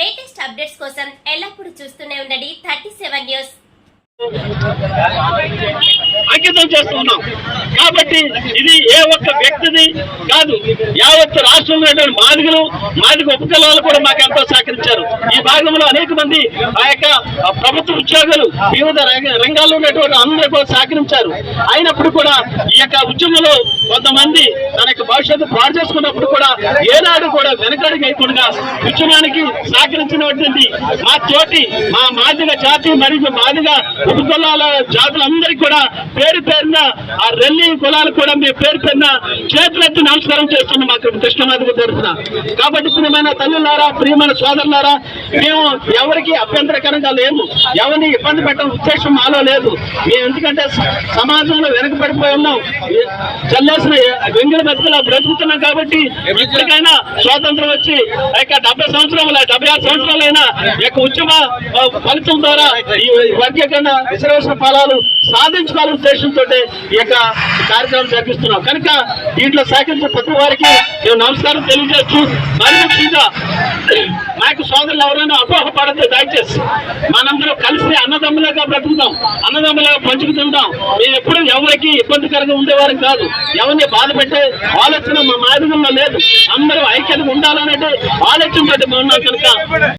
Latest updates కోసం ఎల్లప్పుడూ చూస్తూనే ఉండండి 37 న్యూస్. అంకితం చేస్తున్నాం కాబట్టి ఇది ఏ ఒక్క వ్యక్తిది కాదు, యావత్ రాష్ట్రంలో మాదిగలు మాదిగ ఉపకులాలు కూడా మాకు ఎంతో సహకరించారు. ఈ భాగంలో అనేక మంది ఆ యొక్క ప్రభుత్వ ఉద్యోగులు వివిధ రంగాల్లో ఉన్నటువంటి అందరూ కూడా సహకరించారు. అయినప్పుడు కూడా ఈ యొక్క ఉద్యమంలో కొంతమంది తన యొక్క భవిష్యత్తు పాడు చేసుకున్నప్పుడు కూడా ఏనాడు కూడా వెనకడుగు వేయకుండా ఉద్యమానికి సహకరించినటువంటి మా మాదిగ జాతి మరియు మాదిగ ఉపకులాల జాతులందరికీ కూడా పేరు పేరున ఆ రెల్లి కులాలు కూడా మీ పేరు పేరున చేతులెత్తి నమస్కారం చేస్తున్నాం మాకు కృష్ణమాదిగ తరఫున. కాబట్టి ప్రియమైన తల్లులారా, ప్రియమైన సోదరులారా, మేము ఎవరికి అభ్యంతరకరంగా లేము, ఎవరిని ఇబ్బంది పెట్టడం ఉద్దేశం మాలో లేదు. మేము ఎందుకంటే సమాజంలో వెనకబడిపోయి ఉన్నాం, చల్లేసిన వెంగిల బతుకులా బ్రతుకుతున్నాం. కాబట్టి ఇప్పటికైనా స్వాతంత్రం వచ్చి 70 సంవత్సరాలు 76 సంవత్సరాలైనా యొక్క ఉద్యమ ఫలితం ద్వారా ఈ వర్గీకరణ రిజర్వేషన్ ఫలాలు సాధించాలనే ఉద్దేశంతో ఈ యొక్క కార్యక్రమం జరిపిస్తున్నాం. కనుక దీంట్లో సహకరించిన ప్రతి వారికి మేము నమస్కారం తెలియజేస్తూ, మరి ముఖ్యంగా నాకు సోదరులు ఎవరైనా అపోహపడద్దు. దయచేసి మనందరం కలిసి అన్నదమ్ములుగా బ్రతుకుతాం, అన్నదమ్ములుగా పంచుకు తింటాం. మేము ఎప్పుడు ఎవరికి ఇబ్బందికరంగా ఉండేవారు కాదు, ఎవరిని బాధ పెట్టే ఆలోచన మా మాదిగంలో లేదు. అందరూ ఐక్యతగా ఉండాలనే ఆలోచనతో ఉన్నాం. కనుక